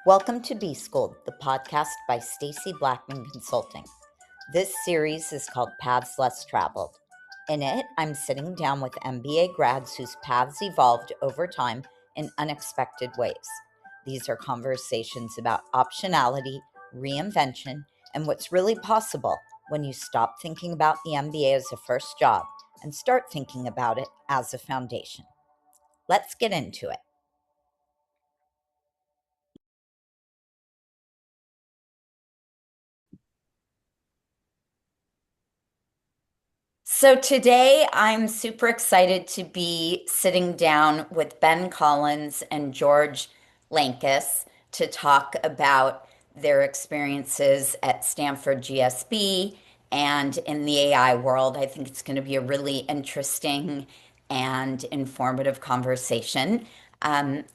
Welcome to B School, the podcast by Stacy Blackman Consulting. This series is called Paths Less Traveled. In it, I'm sitting down with MBA grads whose paths evolved over time in unexpected ways. These are conversations about optionality, reinvention, and what's really possible when you stop thinking about the MBA as a first job and start thinking about it as a foundation. Let's get into it. So today I'm super excited to be sitting down with Ben Collins and George Lancis to talk about their experiences at Stanford GSB and in the AI world. I think it's going to be a really interesting and informative conversation.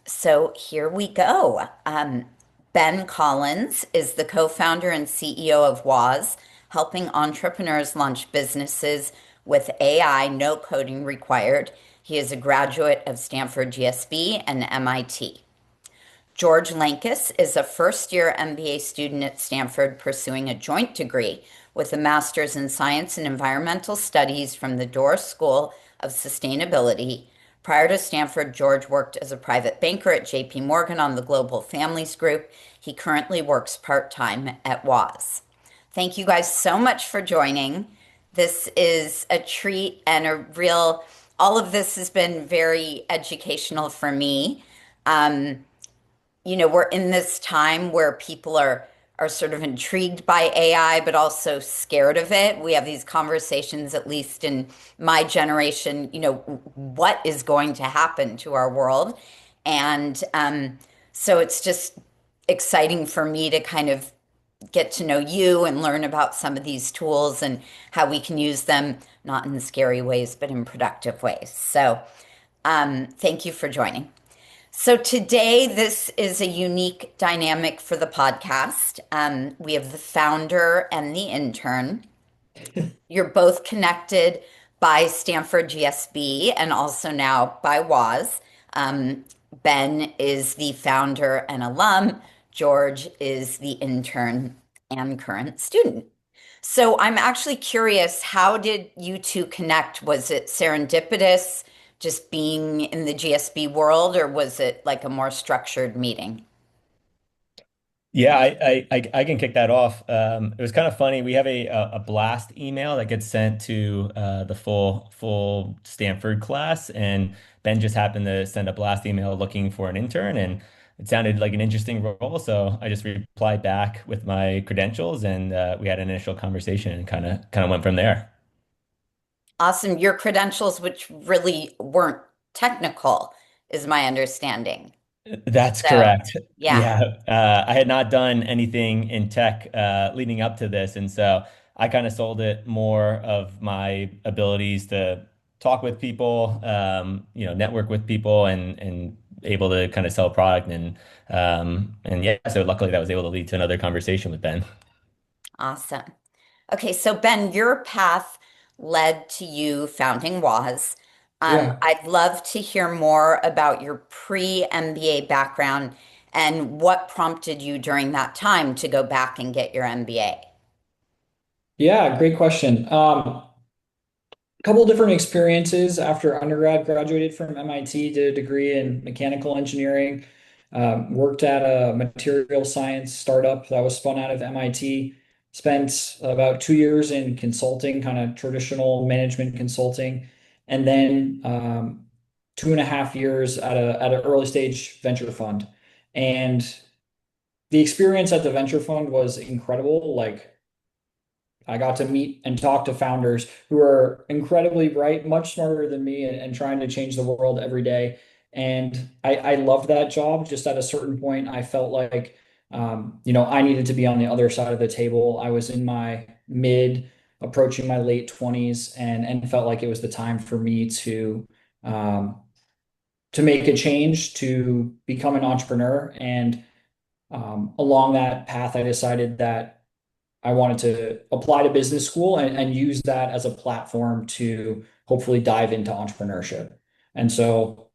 So here we go. Ben Collins is the co-founder and CEO of Woz, helping entrepreneurs launch businesses with AI, no coding required. He is a graduate of Stanford GSB and MIT. George Lancis is a first-year MBA student at Stanford pursuing a joint degree with a master's in science and environmental studies from the Dorr School of Sustainability. Prior to Stanford, George worked as a private banker at JP Morgan on the Global Families Group. He currently works part-time at Woz. Thank you guys so much for joining. This is a treat and all of this has been very educational for me. We're in this time where people are sort of intrigued by AI, but also scared of it. We have these conversations, at least in my generation, what is going to happen to our world? And so it's just exciting for me to kind of get to know you and learn about some of these tools and how we can use them, not in scary ways, but in productive ways. So thank you for joining. So today, this is a unique dynamic for the podcast. We have the founder and the intern. You're both connected by Stanford GSB and also now by Woz. Ben is the founder and alum. George is the intern and current student. So I'm actually curious, how did you two connect? Was it serendipitous, just being in the GSB world, or was it like a more structured meeting? Yeah, I can kick that off. It was kind of funny. We have a blast email that gets sent to the full Stanford class, and Ben just happened to send a blast email looking for an intern, and it sounded like an interesting role. So I just replied back with my credentials, and we had an initial conversation, and kind of went from there. Awesome. Your credentials, which really weren't technical, is my understanding. That's So, correct. yeah. Yeah, I had not done anything in tech leading up to this, and so I kind of sold it more of my abilities to talk with people, network with people, and able to kind of sell product and yeah. So luckily, that was able to lead to another conversation with Ben. Awesome. Okay, so Ben, your path led to you founding Woz. Yeah. I'd love to hear more about your pre-MBA background and what prompted you during that time to go back and get your MBA. Yeah, great question. A couple different experiences after undergrad, graduated from MIT, did a degree in mechanical engineering, worked at a material science startup that was spun out of MIT, spent about 2 years in consulting, kind of traditional management consulting, and then 2.5 years at an early stage venture fund. And the experience at the venture fund was incredible. Like I got to meet and talk to founders who are incredibly bright, much smarter than me, and trying to change the world every day. And I loved that job. Just at a certain point, I felt like, I needed to be on the other side of the table. I was in my mid, approaching my late 20s, and felt like it was the time for me um, to make a change, to become an entrepreneur. And along that path, I decided that I wanted to apply to business school and use that as a platform to hopefully dive into entrepreneurship. And so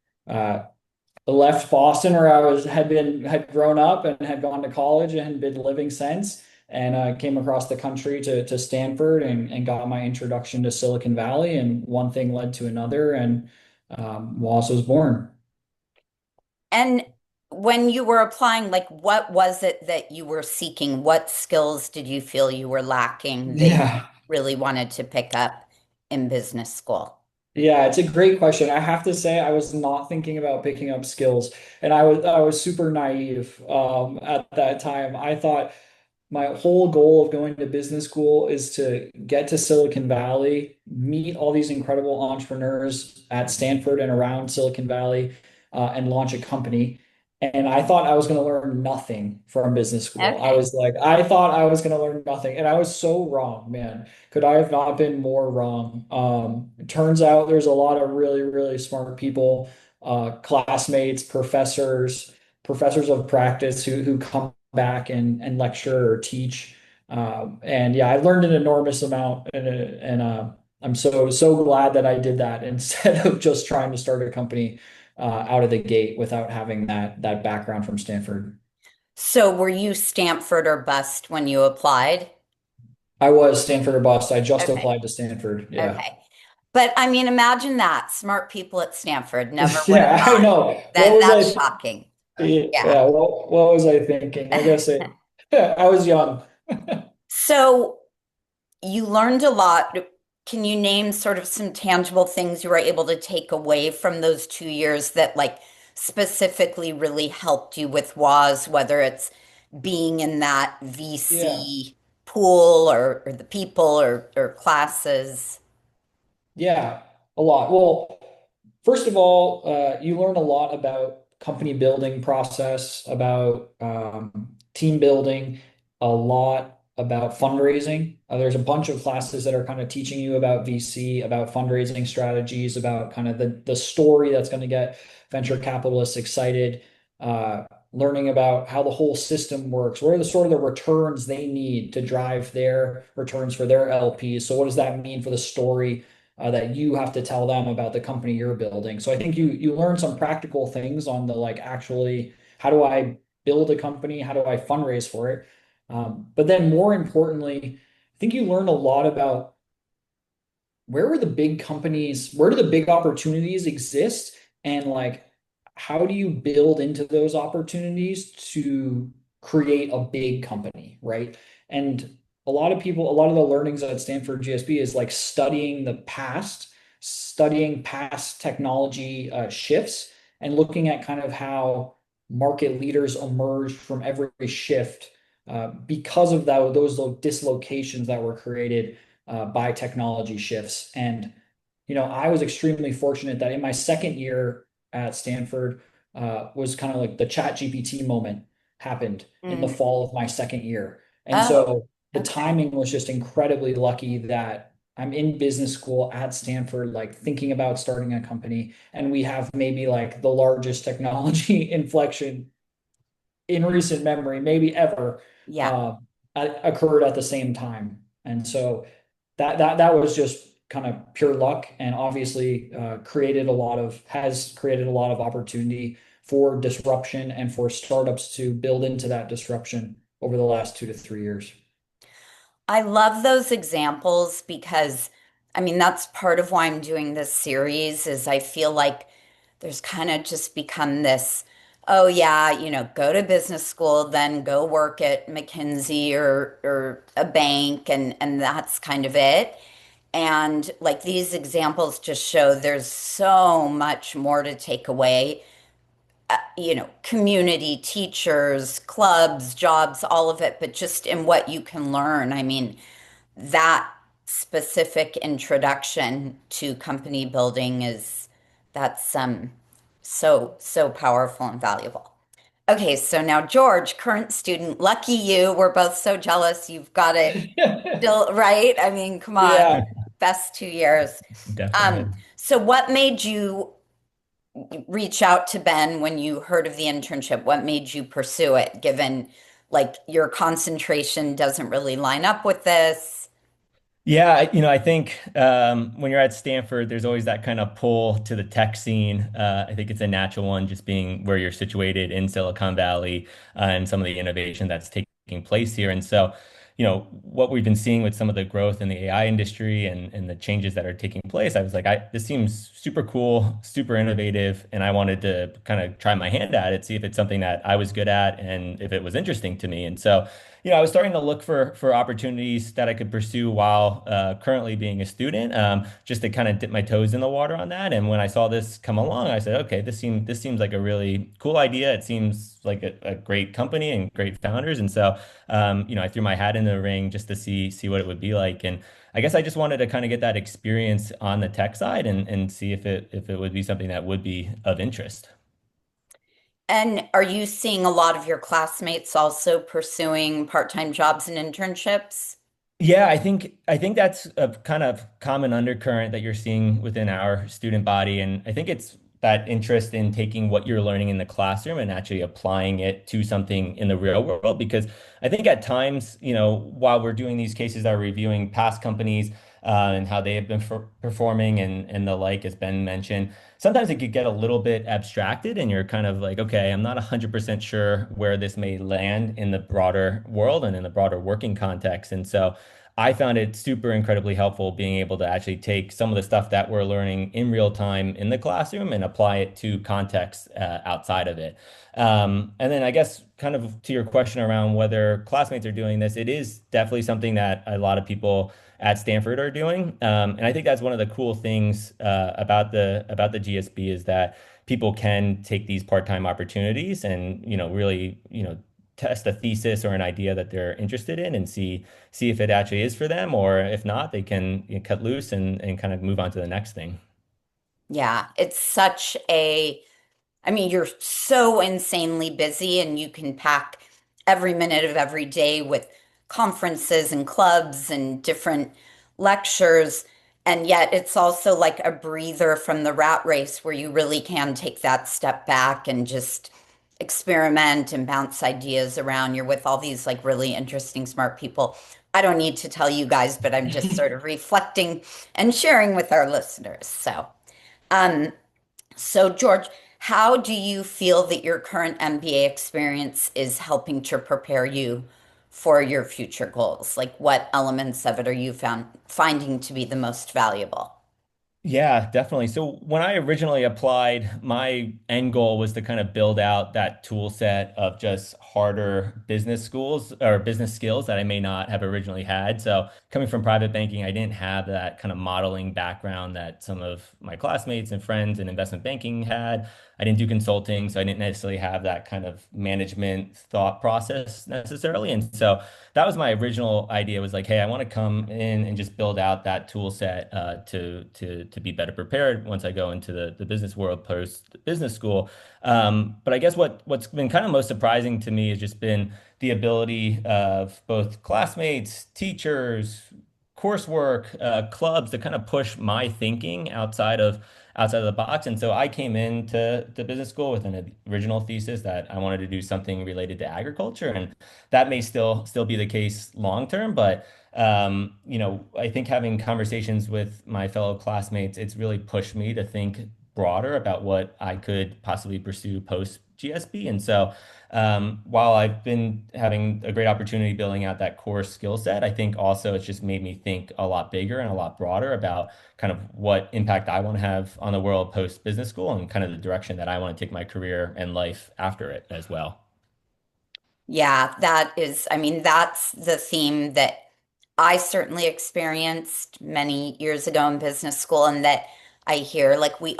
left Boston where I was had grown up and had gone to college and had been living since, and came across the country to Stanford and got my introduction to Silicon Valley, and one thing led to another, and Woz was born. And when you were applying, like what was it that you were seeking? What skills did you feel you were lacking that you Yeah. really wanted to pick up in business school? Yeah, it's a great question. I have to say I was not thinking about picking up skills, and I was super naive at that time. I thought my whole goal of going to business school is to get to Silicon Valley, meet all these incredible entrepreneurs at Stanford and around Silicon Valley, and launch a company. And I thought I was going to learn nothing from business school. I Okay. was like, I thought I was going to learn nothing. And I was so wrong, man. Could I have not been more wrong? It turns out there's a lot of really, really smart people, classmates, professors of practice who come back and lecture or teach. And yeah, I learned an enormous amount, and I'm so glad that I did that instead of just trying to start a company out of the gate without having that background from Stanford. So were you Stanford or bust when you applied? I was Stanford or bust. I just Okay. applied to Stanford. Yeah. Okay. But I mean, imagine that. Smart people at Stanford never would have Yeah, I thought know. What that. was That's I? shocking. Yeah, Yeah. what was I thinking? I guess I was young. So you learned a lot. Can you name sort of some tangible things you were able to take away from those 2 years that like specifically really helped you with WAS, whether it's being in that Yeah. VC pool or the people or classes? Yeah, a lot. Well, first of all, you learn a lot about company building process, about team building, a lot about fundraising. There's a bunch of classes that are kind of teaching you about VC, about fundraising strategies, about kind of the story that's going to get venture capitalists excited. Learning about how the whole system works. What are the sort of the returns they need to drive their returns for their LPs? So what does that mean for the story that you have to tell them about the company you're building? So I think you learn some practical things on the like actually how do I build a company? How do I fundraise for it? But then more importantly, I think you learn a lot about where are the big companies, where do the big opportunities exist? And like, how do you build into those opportunities to create a big company, right? And a lot of the learnings at Stanford GSB is like studying past technology shifts and looking at kind of how market leaders emerged from every shift because of those dislocations that were created by technology shifts. And, I was extremely fortunate that in my second year at Stanford was kind of like the chat GPT moment happened in the Mm. fall of my second year. And Oh, so the okay. timing was just incredibly lucky that I'm in business school at Stanford, like thinking about starting a company. And we have maybe like the largest technology inflection in recent memory, maybe ever, Yeah. uh, occurred at the same time. And so that was just kind of pure luck, and obviously has created a lot of opportunity for disruption and for startups to build into that disruption over the last 2 to 3 years. I love those examples because I mean that's part of why I'm doing this series is I feel like there's kind of just become this, oh yeah, go to business school, then go work at McKinsey or a bank and that's kind of it. And like these examples just show there's so much more to take away, community, teachers, clubs, jobs, all of it, but just in what you can learn. I mean, that specific introduction to company building is that's so powerful and valuable. Okay, so now George, current student, lucky you. We're both so jealous. You've got it still right. I mean, come on, Yeah. best 2 years. Definitely. So what made you reach out to Ben when you heard of the internship? What made you pursue it, given like your concentration doesn't really line up with this? Yeah, I think when you're at Stanford, there's always that kind of pull to the tech scene. I think it's a natural one, just being where you're situated in Silicon Valley, and some of the innovation that's taking place here. And so, what we've been seeing with some of the growth in the AI industry and the changes that are taking place, I was like, this seems super cool, super innovative, and I wanted to kind of try my hand at it, see if it's something that I was good at and if it was interesting to me. And so, I was starting to look for opportunities that I could pursue while currently being a student, just to kind of dip my toes in the water on that. And when I saw this come along, I said, okay, this seems like a really cool idea. It seems like a great company and great founders. And so, I threw my hat in the ring just to see what it would be like. And I guess I just wanted to kind of get that experience on the tech side and see if it would be something that would be of interest. And are you seeing a lot of your classmates also pursuing part-time jobs and internships? Yeah, I think that's a kind of common undercurrent that you're seeing within our student body. And I think it's that interest in taking what you're learning in the classroom and actually applying it to something in the real world. Because I think at times, while we're doing these cases that are reviewing past companies, and how they have been performing and the like, as Ben mentioned, sometimes it could get a little bit abstracted and you're kind of like, okay, I'm not 100% sure where this may land in the broader world and in the broader working context. And so I found it super incredibly helpful being able to actually take some of the stuff that we're learning in real time in the classroom and apply it to context outside of it. And then I guess kind of to your question around whether classmates are doing this, it is definitely something that a lot of people at Stanford are doing. And I think that's one of the cool things about the GSB is that people can take these part-time opportunities and really test a thesis or an idea that they're interested in and see if it actually is for them, or if not, they can cut loose and kind of move on to the next thing. Yeah, it's such a I mean, you're so insanely busy and you can pack every minute of every day with conferences and clubs and different lectures. And yet it's also like a breather from the rat race where you really can take that step back and just experiment and bounce ideas around. You're with all these like really interesting, smart people. I don't need to tell you guys, but I'm just sort of reflecting and sharing with our listeners. Um, so, George, how do you feel that your current MBA experience is helping to prepare you for your future goals? Like, what elements of it are you finding to be the most valuable? Yeah, definitely. So when I originally applied, my end goal was to kind of build out that tool set of just harder business schools or business skills that I may not have originally had. So coming from private banking, I didn't have that kind of modeling background that some of my classmates and friends in investment banking had. I didn't do consulting, so I didn't necessarily have that kind of management thought process necessarily. And so that was my original idea was like, hey, I want to come in and just build out that tool set to be better prepared once I go into the business world post business school. But I guess what's been kind of most surprising to me has just been the ability of both classmates, teachers, coursework, clubs to kind of push my thinking outside of the box. And so I came into the business school with an original thesis that I wanted to do something related to agriculture, and that may still be the case long term. But I think having conversations with my fellow classmates, it's really pushed me to think broader about what I could possibly pursue post GSB. And so while I've been having a great opportunity building out that core skill set, I think also it's just made me think a lot bigger and a lot broader about kind of what impact I want to have on the world post business school and kind of the direction that I want to take my career and life after it as well. Yeah, I mean, that's the theme that I certainly experienced many years ago in business school, and that I hear like we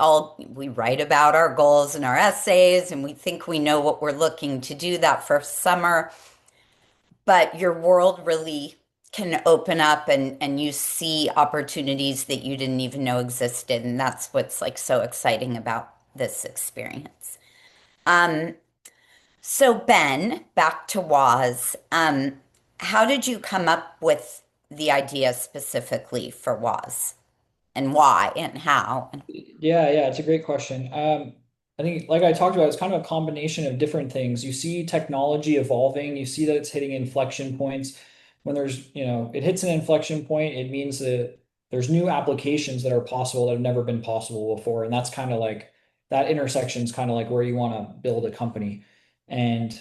write about our goals in our essays and we think we know what we're looking to do that first summer, but your world really can open up and you see opportunities that you didn't even know existed, and that's what's like so exciting about this experience. Um, so Ben, back to Woz. How did you come up with the idea specifically for Woz, and why and how? Yeah, it's a great question. I think, like I talked about, it's kind of a combination of different things. You see technology evolving, you see that it's hitting inflection points. when there's, it hits an inflection point, it means that there's new applications that are possible that have never been possible before. And that's kind of like that intersection is kind of like where you want to build a company. And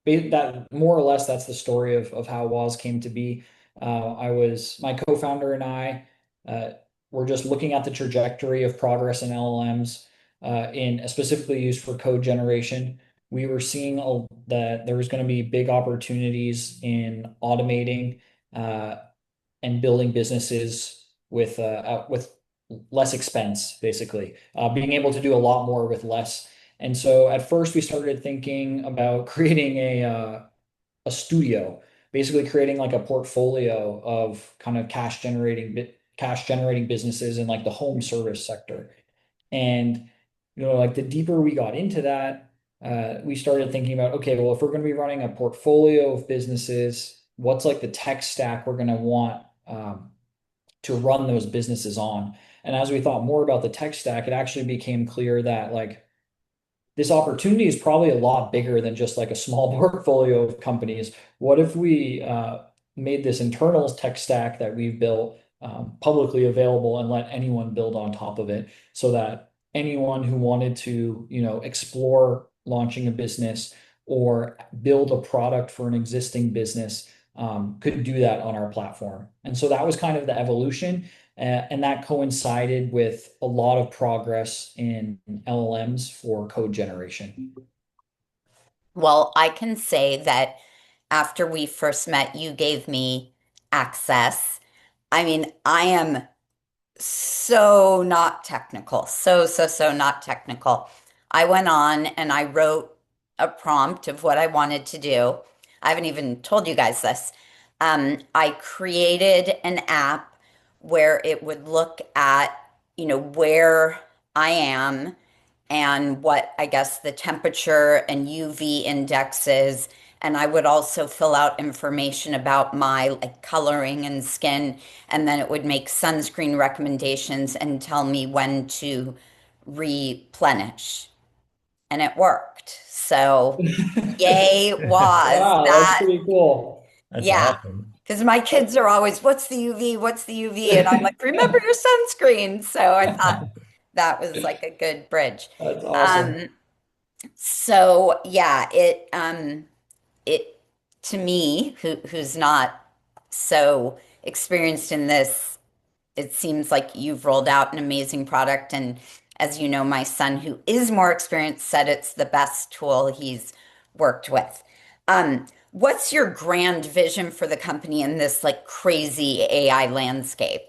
that more or less that's the story of how Woz came to be. My co-founder and I were just looking at the trajectory of progress in LLMs in specifically used for code generation. We were seeing that there was going to be big opportunities in automating uh, and building businesses with less expense, basically, being able to do a lot more with less. And so at first we started thinking about creating a studio, basically creating like a portfolio of kind of cash generating businesses in like the home service sector. And like the deeper we got into that, we started thinking about, okay, well, if we're going to be running a portfolio of businesses, what's like the tech stack we're going to want to run those businesses on? And as we thought more about the tech stack, it actually became clear that like this opportunity is probably a lot bigger than just like a small portfolio of companies. What if we made this internal tech stack that we've built publicly available and let anyone build on top of it so that anyone who wanted to, explore launching a business or build a product for an existing business could do that on our platform. And so that was kind of the evolution. And that coincided with a lot of progress in LLMs for code generation. Well, I can say that after we first met, you gave me access. I mean, I am so not technical, so not technical. I went on and I wrote a prompt of what I wanted to do. I haven't even told you guys this. I created an app where it would look at, where I am and what I guess the temperature and UV index is. And I would also fill out information about my like coloring and skin. And then it would make sunscreen recommendations and tell me when to replenish. And it worked. So yay was Wow, that's that. pretty cool. That's Yeah. awesome. Because my kids are always, what's the UV? What's the UV? And I'm like, remember your sunscreen. So I thought that was like a good bridge. That's awesome. Um, so yeah, it to me, who's not so experienced in this, it seems like you've rolled out an amazing product. And as you know, my son, who is more experienced, said it's the best tool he's worked with. What's your grand vision for the company in this like crazy AI landscape?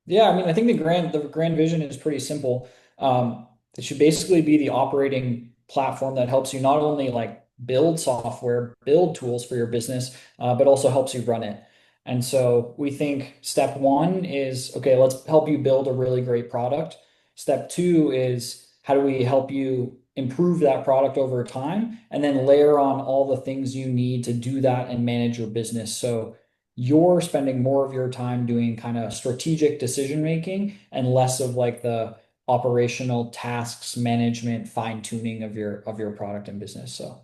Yeah, I mean, I think the grand vision is pretty simple. It should basically be the operating platform that helps you not only like build software, build tools for your business, but also helps you run it. And so we think step one is, okay, let's help you build a really great product. Step two is how do we help you improve that product over time, and then layer on all the things you need to do that and manage your business. So you're spending more of your time doing kind of strategic decision making and less of like the operational tasks management fine tuning of your product and business. So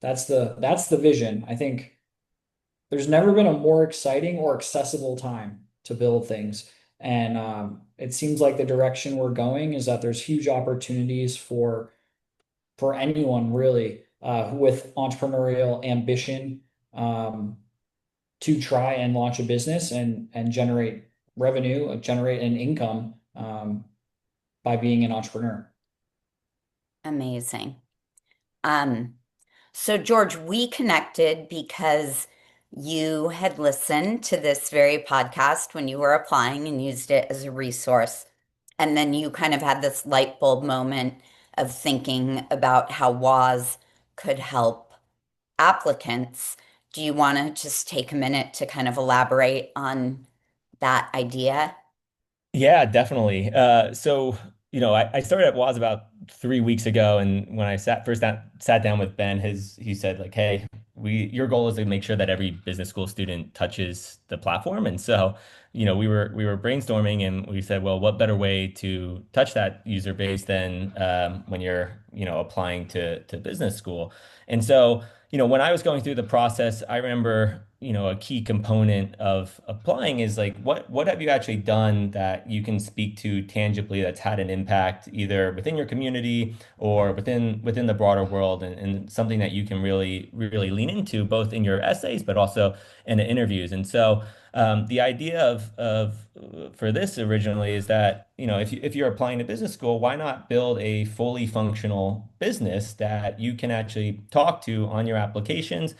that's the vision. I think there's never been a more exciting or accessible time to build things. And it seems like the direction we're going is that there's huge opportunities for anyone really with entrepreneurial ambition to try and launch a business and generate revenue, generate an income by being an entrepreneur. Amazing. Um, so George, we connected because you had listened to this very podcast when you were applying and used it as a resource. And then you kind of had this light bulb moment of thinking about how WAS could help applicants. Do you want to just take a minute to kind of elaborate on that idea? Yeah, definitely. I started at Woz about 3 weeks ago, and when I sat down with Ben, he said like, "Hey, your goal is to make sure that every business school student touches the platform." And so we were brainstorming and we said, well, what better way to touch that user base than when you're applying to business school. And so when I was going through the process, I remember a key component of applying is like what have you actually done that you can speak to tangibly that's had an impact either within your community or within the broader world, and something that you can really lean into both in your essays but also in the interviews. And so the idea of for this originally is that, if you're applying to business school, why not build a fully functional business that you can actually talk to on your applications,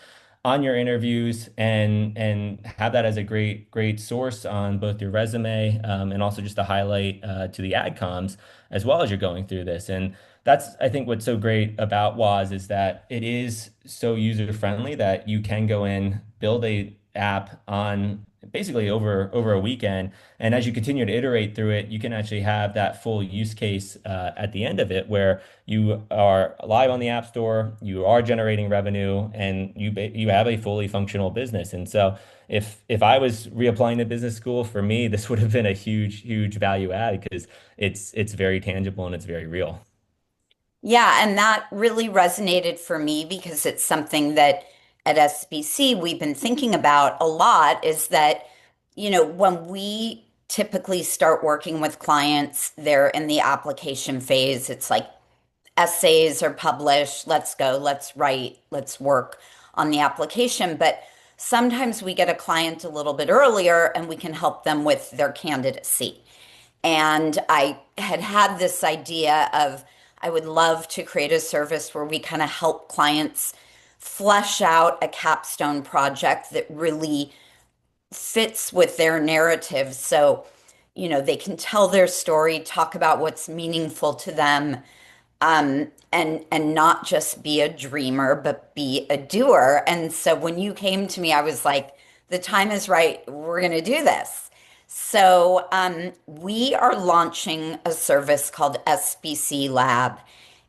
on your interviews, and have that as a great source on both your resume, and also just a highlight to the adcoms as well as you're going through this. And that's, I think, what's so great about Woz is that it is so user friendly that you can go in, build a app on basically over a weekend. And as you continue to iterate through it, you can actually have that full use case at the end of it where you are live on the App Store, you are generating revenue, and you have a fully functional business. And so if I was reapplying to business school, for me, this would have been a huge value add because it's very tangible and it's very real. Yeah, and that really resonated for me because it's something that at SBC we've been thinking about a lot is that, when we typically start working with clients, they're in the application phase. It's like essays are published, let's go, let's write, let's work on the application. But sometimes we get a client a little bit earlier and we can help them with their candidacy. And I had this idea of I would love to create a service where we kind of help clients flesh out a capstone project that really fits with their narrative. So, they can tell their story, talk about what's meaningful to them, and not just be a dreamer, but be a doer. And so when you came to me, I was like, the time is right. We're going to do this. So we are launching a service called SBC Lab.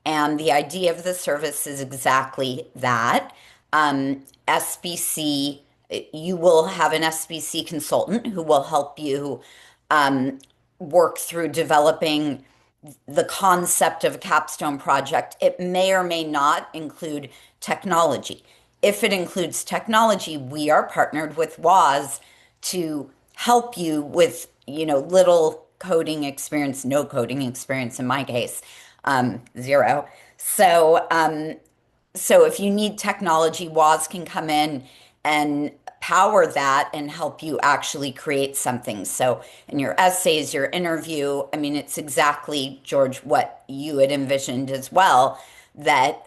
And the idea of the service is exactly that. SBC, you will have an SBC consultant who will help you um, work through developing the concept of a capstone project. It may or may not include technology. If it includes technology, we are partnered with Woz to help you with, little coding experience, no coding experience in my case, zero. So if you need technology, Woz can come in and power that and help you actually create something. So in your essays, your interview, I mean, it's exactly, George, what you had envisioned as well, that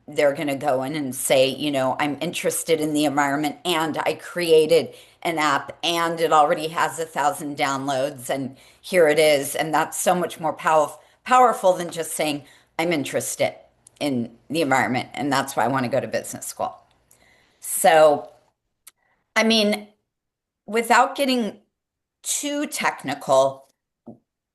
they're going to go in and say, I'm interested in the environment and I created an app and it already has 1,000 downloads and here it is. And that's so much more powerful than just saying, I'm interested in the environment and that's why I want to go to business school. So, I mean, without getting too technical,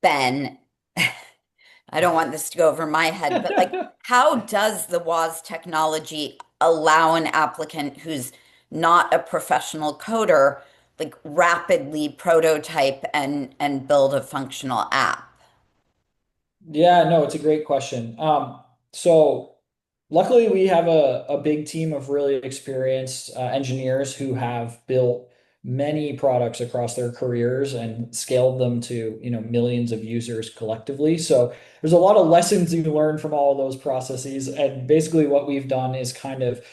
Ben, I don't want this to go over my head, but like, how does the WAS technology allow an applicant who's not a professional coder, like rapidly prototype and build a functional app? Yeah, no, it's a great question. So luckily we have a big team of really experienced engineers who have built many products across their careers and scaled them to, millions of users collectively. So there's a lot of lessons you learn from all of those processes. And basically what we've done is kind of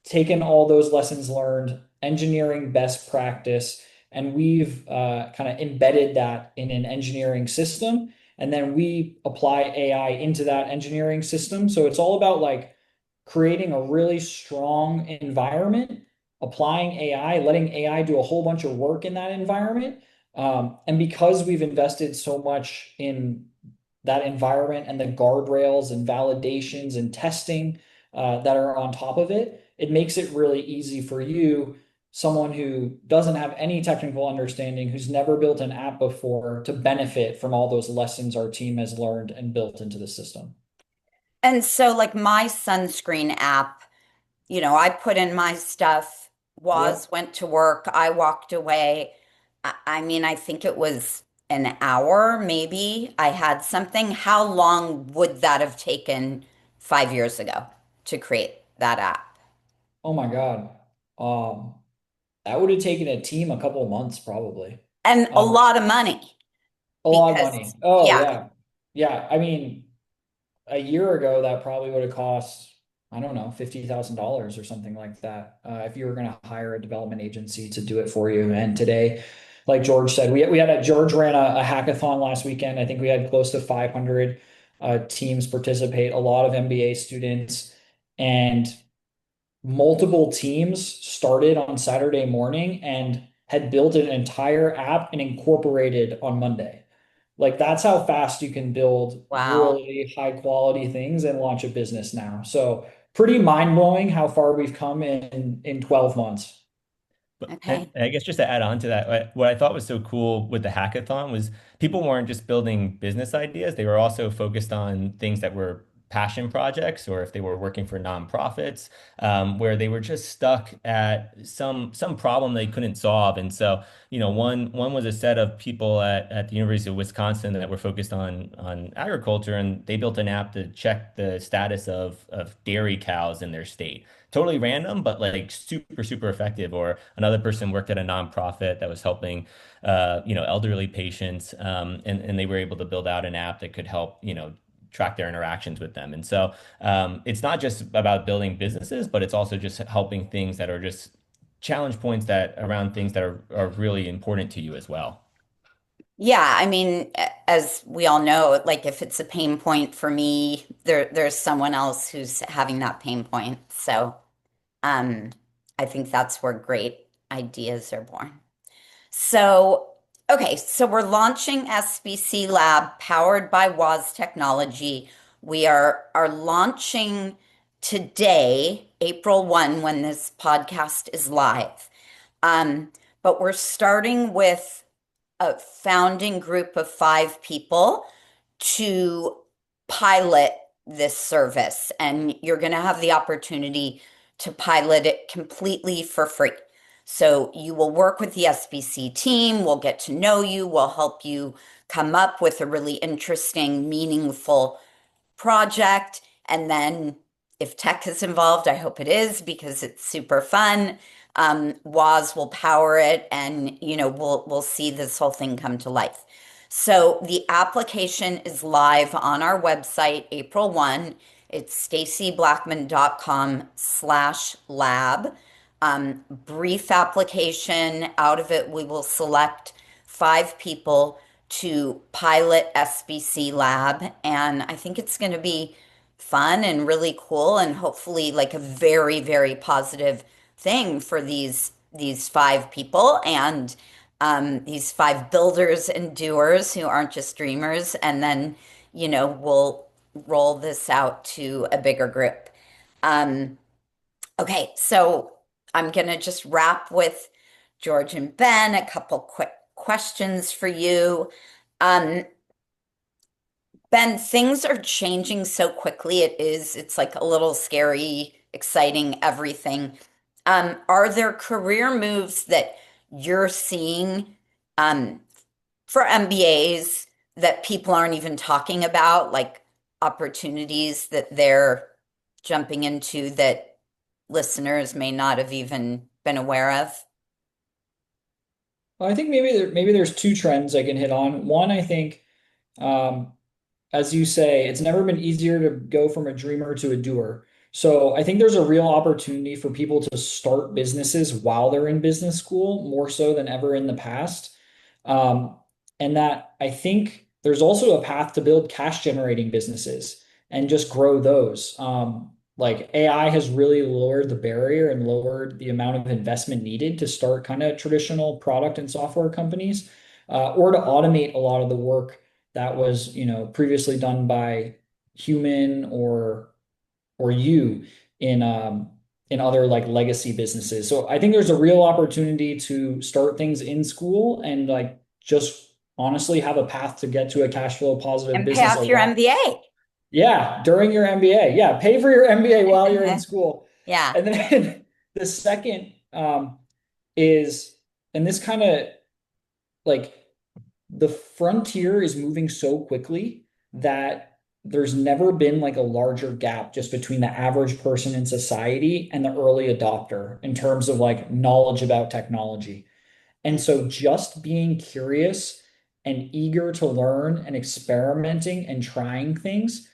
taken all those lessons learned, engineering best practice, and we've kind of embedded that in an engineering system. And then we apply AI into that engineering system. So it's all about like creating a really strong environment, applying AI, letting AI do a whole bunch of work in that environment. And because we've invested so much in that environment and the guardrails and validations and testing that are on top of it, it makes it really easy for you, someone who doesn't have any technical understanding, who's never built an app before, to benefit from all those lessons our team has learned and built into the system. And so, like my sunscreen app, I put in my stuff, Yep. Waz went to work, I walked away. I mean, I think it was an hour, maybe. I had something. How long would that have taken 5 years ago to create that app? Oh my God. Um, that would have taken a team a couple of months probably. And a Um, lot of money a lot of money. because, Oh yeah, yeah. Yeah. I mean, a year ago, that probably would have cost, I don't know, $50,000 or something like that, if you were going to hire a development agency to do it for you. And today, like George said, George ran a hackathon last weekend. I think we had close to 500 teams participate, a lot of MBA students, and multiple teams started on Saturday morning and had built an entire app and incorporated on Monday. Like that's how fast you can build wow. really high quality things and launch a business now. So pretty mind blowing how far we've come in 12 months. But Okay. and I guess just to add on to that, what I thought was so cool with the hackathon was people weren't just building business ideas, they were also focused on things that were passion projects, or if they were working for nonprofits, where they were just stuck at some problem they couldn't solve. And so, one was a set of people at the University of Wisconsin that were focused on agriculture, and they built an app to check the status of dairy cows in their state. Totally random, but like super, super effective. Or another person worked at a nonprofit that was helping, elderly patients, and they were able to build out an app that could help, track their interactions with them. And so it's not just about building businesses, but it's also just helping things that are just challenge points that around things that are really important to you as well. Yeah, I mean, as we all know, like if it's a pain point for me, there's someone else who's having that pain point. So, um, I think that's where great ideas are born. So, okay, so we're launching SBC Lab powered by Woz Technology. We are launching today, April 1, when this podcast is live. But we're starting with a founding group of 5 people to pilot this service. And you're going to have the opportunity to pilot it completely for free. So you will work with the SBC team, we'll get to know you, we'll help you come up with a really interesting, meaningful project. And then if tech is involved, I hope it is because it's super fun. Woz will power it and we'll see this whole thing come to life. So the application is live on our website, April 1. It's stacyblackman.com/lab. Brief application. Out of it, we will select 5 people to pilot SBC Lab. And I think it's going to be fun and really cool and hopefully like a very, very positive thing for these 5 people and these 5 builders and doers who aren't just dreamers. And then, we'll roll this out to a bigger group. Um, Okay, so I'm going to just wrap with George and Ben, a couple quick questions for you. Um, Ben, things are changing so quickly. It's like a little scary, exciting, everything. Are there career moves that you're seeing um, for MBAs that people aren't even talking about, like opportunities that they're jumping into that listeners may not have even been aware of? Well, I think maybe there's two trends I can hit on. One, I think, um, as you say, it's never been easier to go from a dreamer to a doer. So I think there's a real opportunity for people to start businesses while they're in business school, more so than ever in the past. Um, and that I think there's also a path to build cash generating businesses and just grow those. Like AI has really lowered the barrier and lowered the amount of investment needed to start kind of traditional product and software companies, or to automate a lot of the work that was, previously done by human or you in other like legacy businesses. So I think there's a real opportunity to start things in school and like just honestly have a path to get to a cash flow positive And pay business a off your lot. MBA. Yeah, during your MBA. Yeah, pay for your MBA while you're in school. Yeah. And then the second is, and this kind of like the frontier is moving so quickly that there's never been like a larger gap just between the average person in society and the early adopter in terms of like knowledge about technology. And so just being curious and eager to learn and experimenting and trying things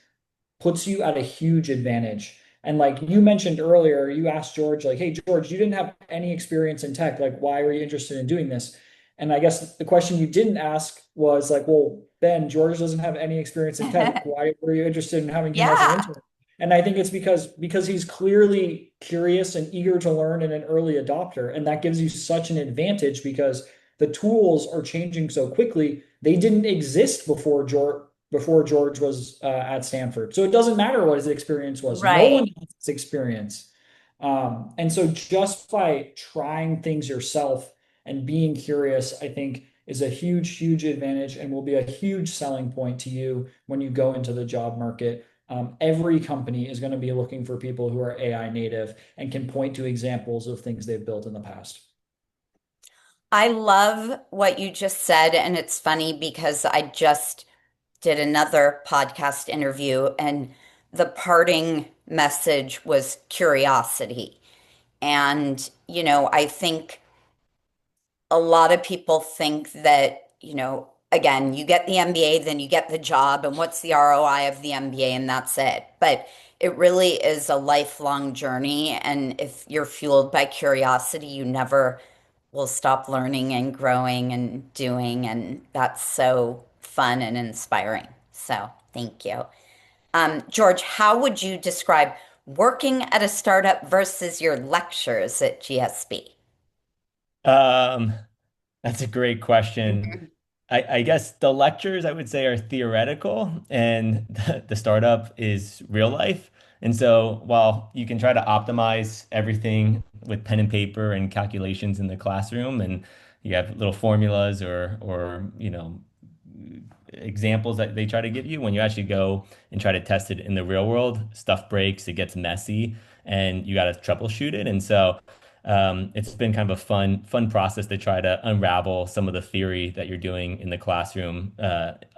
puts you at a huge advantage. And like you mentioned earlier, you asked George, like, hey, George, you didn't have any experience in tech. Like, why are you interested in doing this? And I guess the question you didn't ask was like, well, Ben, George doesn't have any experience in tech. Why were you interested in having him as an Yeah, intern? And I think it's because he's clearly curious and eager to learn and an early adopter. And that gives you such an advantage because the tools are changing so quickly. They didn't exist before George was at Stanford. So it doesn't matter what his experience was. No right. one has this experience. And so just by trying things yourself and being curious, I think is a huge, huge advantage and will be a huge selling point to you when you go into the job market. Every company is going to be looking for people who are AI native and can point to examples of things they've built in the past. I love what you just said, and it's funny because I just did another podcast interview, and the parting message was curiosity. And, I think a lot of people think that, again, you get the MBA, then you get the job, and what's the ROI of the MBA, and that's it. But it really is a lifelong journey. And if you're fueled by curiosity, you never will stop learning and growing and doing. And that's so fun and inspiring. So thank you. George, how would you describe working at a startup versus your lectures at GSB? Um, that's a great question. I guess the lectures I would say are theoretical and the startup is real life. And so while you can try to optimize everything with pen and paper and calculations in the classroom and you have little formulas or examples that they try to give you, when you actually go and try to test it in the real world, stuff breaks, it gets messy, and you got to troubleshoot it. And so it's been kind of a fun process to try to unravel some of the theory that you're doing in the classroom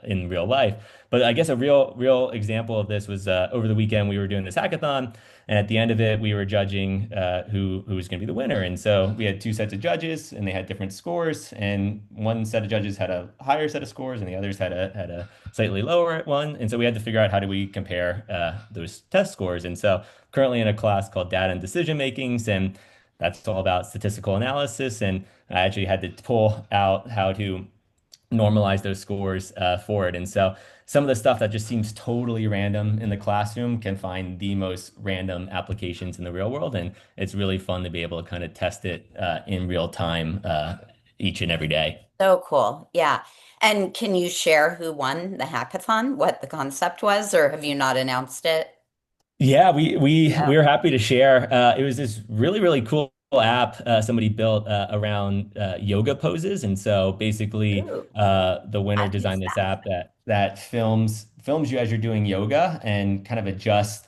in real life. But I guess a real example of this was over the weekend we were doing this hackathon, and at the end of it we were judging who was going to be the winner. And so we had two sets of judges, and they had different scores. And one set of judges had a higher set of scores, and the others had a slightly lower one. And so we had to figure out how do we compare those test scores. And so currently in a class called data and decision makings, and that's all about statistical analysis. And I actually had to pull out how to normalize those scores for it. And so some of the stuff that just seems totally random in the classroom can find the most random applications in the real world. And it's really fun to be able to kind of test it in real time each and every day. So cool. Yeah. And can you share who won the hackathon, what the concept was, or have you not announced it? Yeah, we Oh, were happy to share. It was this really cool app somebody built around yoga poses, and so basically, ooh, the winner I've used designed this that. app that films you as you're doing yoga and kind of adjusts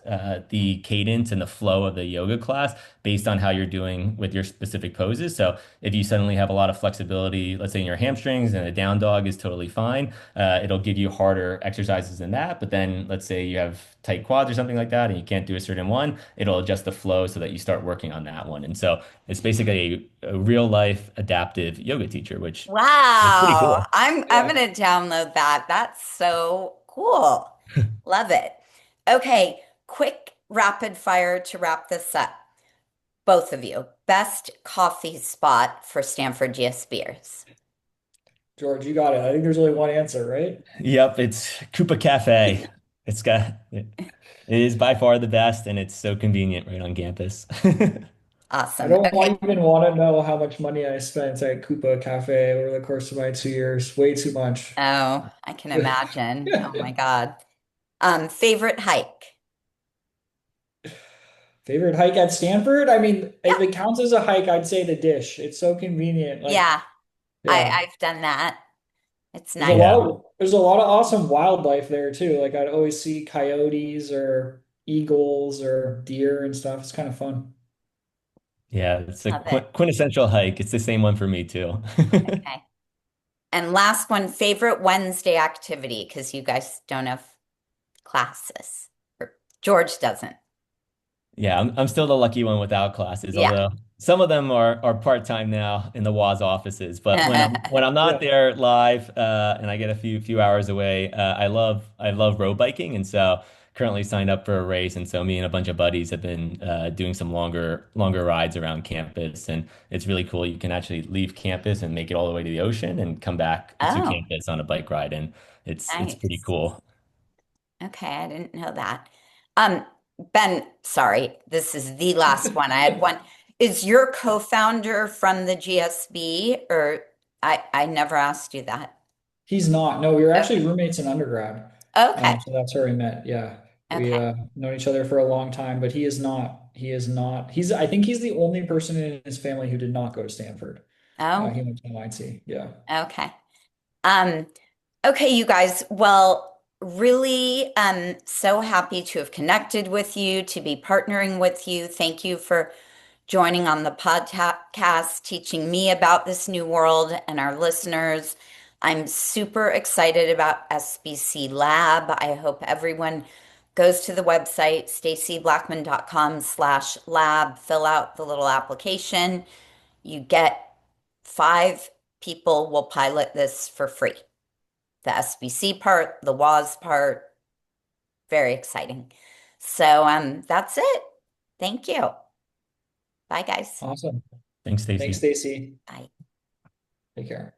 the cadence and the flow of the yoga class based on how you're doing with your specific poses. So if you suddenly have a lot of flexibility, let's say in your hamstrings and a down dog is totally fine, it'll give you harder exercises than that. But then let's say you have tight quads or something like that and you can't do a certain one, it'll adjust the flow so that you start working on that one. And so it's basically a real life adaptive yoga teacher, which is pretty Wow. cool. I'm Yeah. gonna download that. That's so cool. Love it. Okay, quick rapid fire to wrap this up. Both of you, best coffee spot for Stanford GSBers. George, you got it. I think there's only one answer, right? Yep, it's Coupa Cafe. It is by far the best, and it's so convenient right on campus. I Awesome. don't Okay. even want to know how much money I spent at Coupa Cafe over the course of my 2 years. Way too much. Oh, I can imagine. Oh my God. Favorite hike? Favorite hike at Stanford? I mean, Yeah. if it counts as a hike, I'd say the dish. It's so convenient. Like, Yeah, yeah. I've done that. It's There's a nice. Yeah, lot of there's a lot of awesome wildlife there too. Like I'd always see coyotes or eagles or deer and stuff. It's kind of fun. yeah, it's a Love it. quintessential hike. It's the same one for me too. Okay. And last one, favorite Wednesday activity, because you guys don't have classes. Or George doesn't. Yeah, I'm still the lucky one without classes, Yeah. although some of them are part-time now in the Woz offices. But when I'm not Yeah. there live and I get a few hours away, I love road biking, and so currently signed up for a race. And so me and a bunch of buddies have been doing some longer rides around campus, and it's really cool. You can actually leave campus and make it all the way to the ocean and come back to Oh, campus on a bike ride, and it's pretty nice. cool. Okay, I didn't know that. Um, Ben, sorry, this is the last one. I had one. Is your co-founder from the GSB, or I never asked you that. He's not. No, we were actually Okay. roommates in undergrad. Okay. So that's where we met. Yeah. We Okay. known each other for a long time, but he is not. He is not. I think he's the only person in his family who did not go to Stanford. Oh, He went to MIT. Yeah. okay. Um, okay, you guys. Well, really, so happy to have connected with you, to be partnering with you. Thank you for joining on the podcast, teaching me about this new world and our listeners. I'm super excited about SBC Lab. I hope everyone goes to the website, stacyblackman.com/lab, fill out the little application. You get 5 people will pilot this for free. The SBC part, the WAS part, very exciting. So that's it. Thank you. Bye, guys. Awesome. Thanks, Thanks, Stacy. Stacy. Bye. Take care.